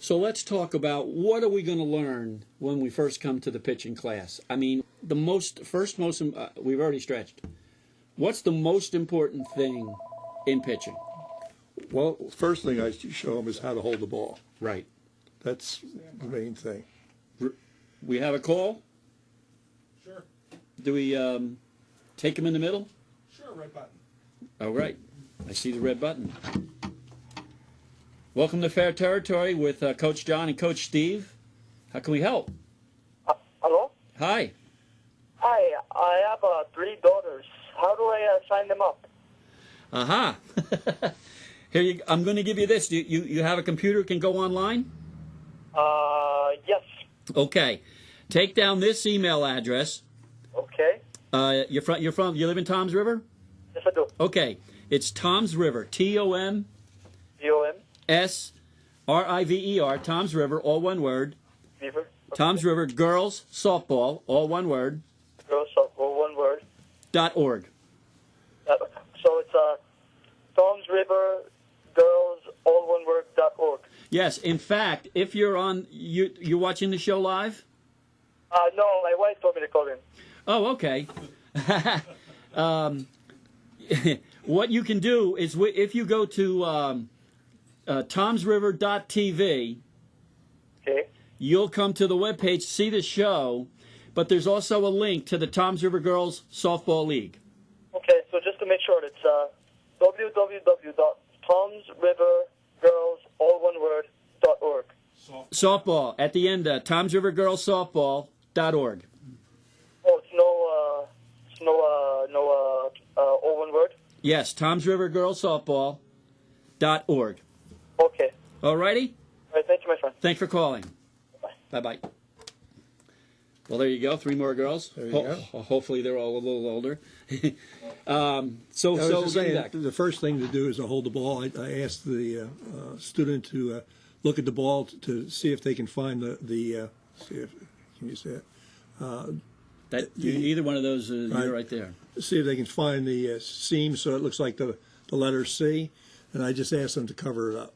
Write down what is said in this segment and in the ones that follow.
So let's talk about what are we going to learn when we first come to the pitching class. I mean, we've already stretched. What's the most important thing in pitching? Well, first thing I show them is how to hold the ball. Right. That's the main thing. We have a call? Sure. Do we take him in the middle? Sure, right button. All right. I see the red button. Welcome to Fair Territory with Coach John and Coach Steve. How can we help? Hello? Hi. Hi, I have 3 daughters. How do I sign them up? Aha. I'm going to give you this. Do you have a computer can go online? Yes. Okay. Take down this email address. Okay. You live in Toms River? Yes, I do. Okay. It's Toms River. DOM? TOMSRIVER. Toms River, all one word. Beaver? Okay. Toms River Girls Softball, all one word. Girls softball, one word. .org. So it's Toms River Girls, all one word, .org. Yes. In fact, if you're on, you're watching the show live? No, my wife told me to call in. Oh, okay. What you can do is if you go to tomsriver.tv, Okay. you'll come to the webpage, see the show, but there's also a link to the Toms River Girls Softball League. Okay, so just to make sure, it's www.tomsrivergirls, all one word, .org. Softball, at the end, tomsrivergirlssoftball.org. Oh, it's no, all one word? Yes, tomsrivergirlssoftball.org. Okay. All righty? All right, thank you, my friend. Thanks for calling. Bye. Bye-bye. Well, there you go. 3 more girls. There you go. Hopefully they're all a little older. I was just saying, the first thing to do is to hold the ball. I asked the student to look at the ball to see if they can find the can you say it? Either one of those, you're right there. See if they can find the seam so it looks like the letter C, and I just asked them to cover it up.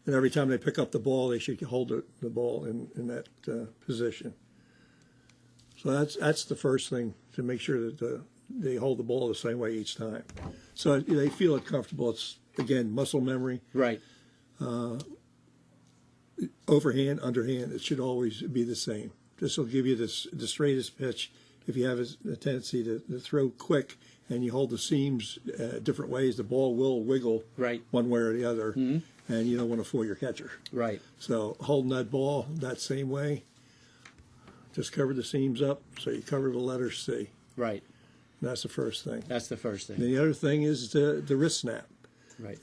And every time they pick up the ball, they should hold the ball in that position. So that's the first thing, to make sure that they hold the ball the same way each time. So they feel it comfortable. It's, again, muscle memory. Right. Overhand, underhand, it should always be the same. This will give you the straightest pitch. If you have a tendency to throw quick and you hold the seams different ways, the ball will wiggle one way or the other, and you don't want to fool your catcher. Right. So holding that ball that same way, just cover the seams up so you cover the letter C. Right. And that's the first thing. That's the first thing. And the other thing is the wrist snap. Right.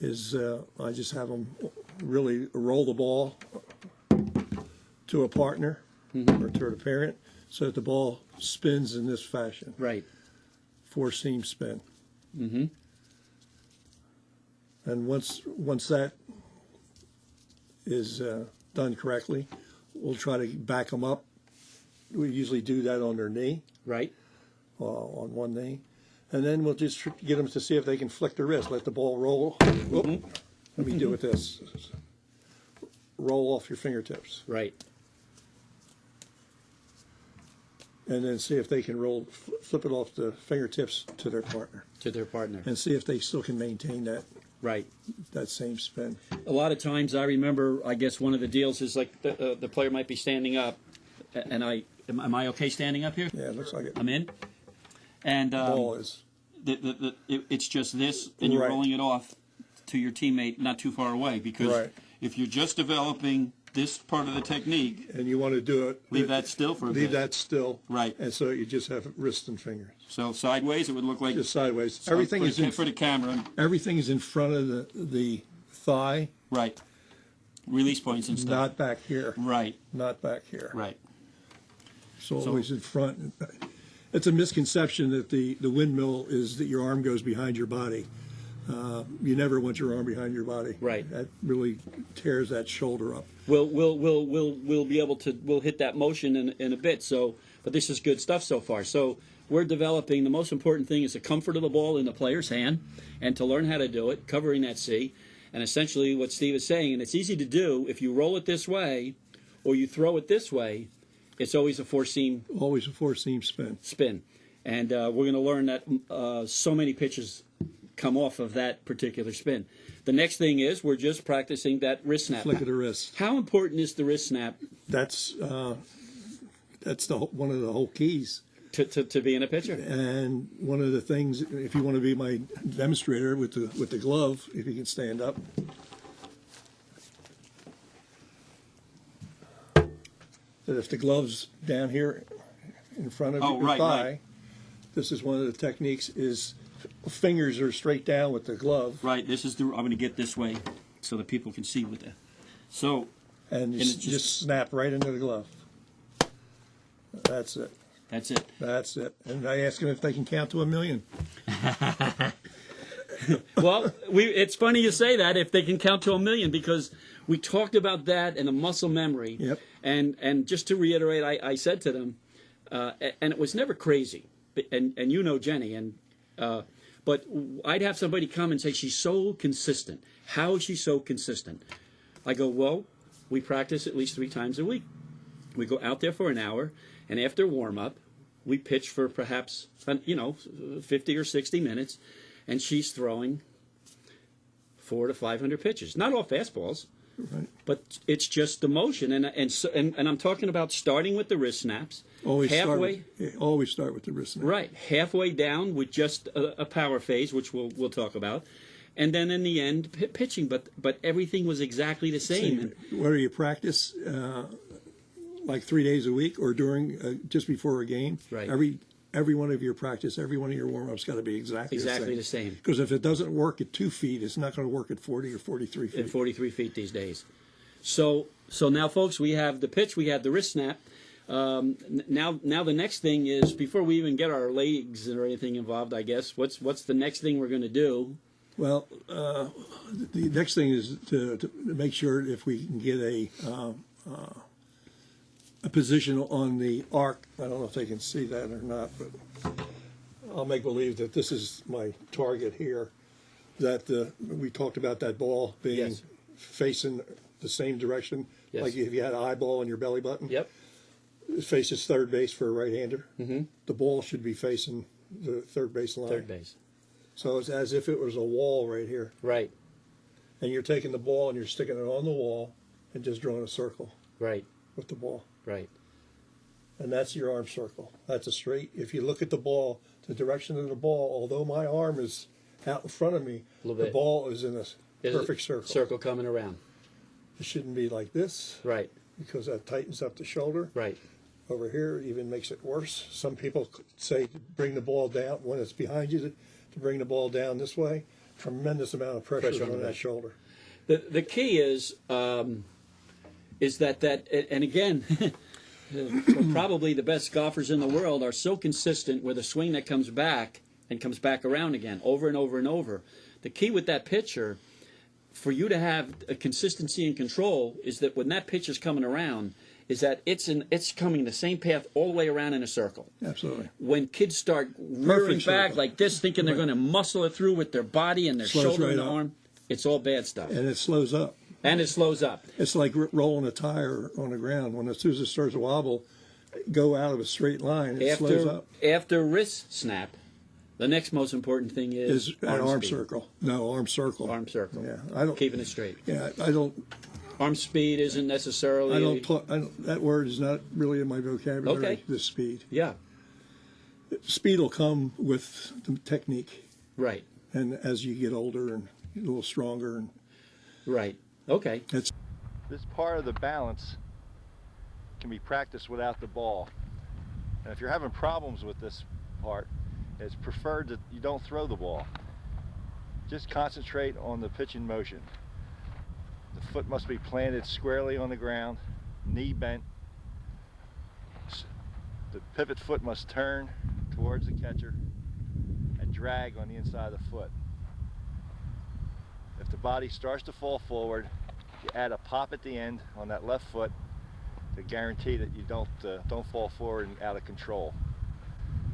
I just have them really roll the ball to a partner or to a parent so that the ball spins in this fashion. Right. 4 seam spin. Mm-hmm. And once that is done correctly, we'll try to back them up. We usually do that on their knee. Right. On one knee. And then we'll just get them to see if they can flick their wrist. Let the ball roll. Let me do it this. Roll off your fingertips. Right. And then see if they can flip it off the fingertips to their partner. To their partner. And see if they still can maintain that. Right. That same spin. A lot of times I remember, I guess one of the deals is like the player might be standing up, and am I okay standing up here? Yeah, it looks like it. I'm in. And The ball is. It's just this, and you're rolling it off to your teammate not too far away, because if you're just developing this part of the technique, and you want to do it, leave that still for a bit. Leave that still. Right. And so you just have wrist and fingers. So sideways, it would look like just sideways. Everything is for the camera. Everything is in front of the thigh. Right. Release points and stuff. Not back here. Right. Not back here. Right. So always in front. It's a misconception that the windmill is that your arm goes behind your body. You never want your arm behind your body. Right. That really tears that shoulder up. We'll be able to, we'll hit that motion in a bit. So, but this is good stuff so far. So we're developing, the most important thing is the comfort of the ball in the player's hand, and to learn how to do it, covering that C. And essentially what Steve is saying, and it's easy to do, if you roll it this way or you throw it this way, it's always a four-seam Always a four-seam spin. spin. And we're going to learn that so many pitches come off of that particular spin. The next thing is we're just practicing that wrist snap. Flick of the wrist. How important is the wrist snap That's one of the whole keys. to being a pitcher? And one of the things, if you want to be my demonstrator with the glove, if you can stand up. That if the glove's down here in front of Oh, your right, thigh, right. this is one of the techniques is fingers are straight down with the glove. Right. This is I'm going to get this way so that people can see with that. So And it's just snap right into the glove. That's it. that's it. That's it. And I ask them if they can count to 1,000,000. Well, it's funny you say that, if they can count to 1,000,000, because we talked about that and the muscle memory. Yep. And just to reiterate, I said to them, and it was never crazy, and you know Jenny, but I'd have somebody come and say, she's so consistent. How is she so consistent? I go, well, we practice at least 3 times a week. We go out there for an hour, and after warm-up, we pitch for perhaps, 50 or 60 minutes, and she's throwing 400 to 500 pitches. Not all fastballs, Right. but it's just the motion. And I'm talking about starting with the wrist snaps, Always halfway, start with the wrist snap. right, halfway down with just a power phase, which we'll talk about, and then in the end pitching. But everything was exactly the same. Whether you practice like 3 days a week or during just before a game, Right. Every one of your practice, every one of your warm-ups got to be exactly the same. Because if it doesn't work at 2 feet, it's not going to work at 40 or 43 feet. At 43 feet these days. So now, folks, we have the pitch, we have the wrist snap. Now the next thing is, before we even get our legs or anything involved, I guess, what's the next thing we're going to do? Well, the next thing is to make sure if we can get a position on the arc. I don't know if they can see that or not, but I'll make believe that this is my target here. That we talked about that ball being Yes. facing the same direction. Yes. Like if you had an eyeball on your belly button. Yep. It faces third base for a right-hander. Mm-hmm. The ball should be facing the third base line. Third base. So it's as if it was a wall right here. Right. And you're taking the ball and you're sticking it on the wall and just drawing a circle Right. with the ball. Right. And that's your arm circle. That's a straight. If you look at the ball, the direction of the ball, although my arm is out in front of me, Little the bit. ball is in a There's perfect circle. Circle coming around. It shouldn't be like this Right. because that tightens up the shoulder. Right. Over here, it even makes it worse. Some people say to bring the ball down when it's behind you, to bring the ball down this way. Tremendous amount of pressure on on the that back. shoulder. The key is that and again, probably the best golfers in the world are so consistent with a swing that comes back and comes back around again over and over and over. The key with that pitcher, for you to have a consistency and control, is that when that pitch is coming around, is that it's coming the same path all the way around in a circle. Absolutely. When kids start rearing Perfect back circle. like this, thinking they're Right. going to muscle it through with their body and their Slows shoulder right and the up. arm, it's all bad stuff. And it slows up. And it slows up. It's like rolling a tire on the ground. When as soon as it starts to wobble, go out of a straight line, it slows up. After wrist snap, the next most important thing is Is an arm speed. circle. No, arm circle. Arm circle. Yeah, I don't. Keeping it straight. Yeah, I don't. Arm speed isn't necessarily. I don't. That word is not really in my vocabulary. Okay. The speed. Yeah. Speed will come with the technique, Right. and as you get older and a little stronger, and Right. Okay. it's This part of the balance can be practiced without the ball. And if you're having problems with this part, it's preferred that you don't throw the ball. Just concentrate on the pitching motion. The foot must be planted squarely on the ground, knee bent. The pivot foot must turn towards the catcher and drag on the inside of the foot. If the body starts to fall forward, you add a pop at the end on that left foot to guarantee that you don't fall forward and out of control.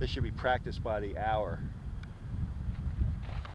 This should be practiced by the hour.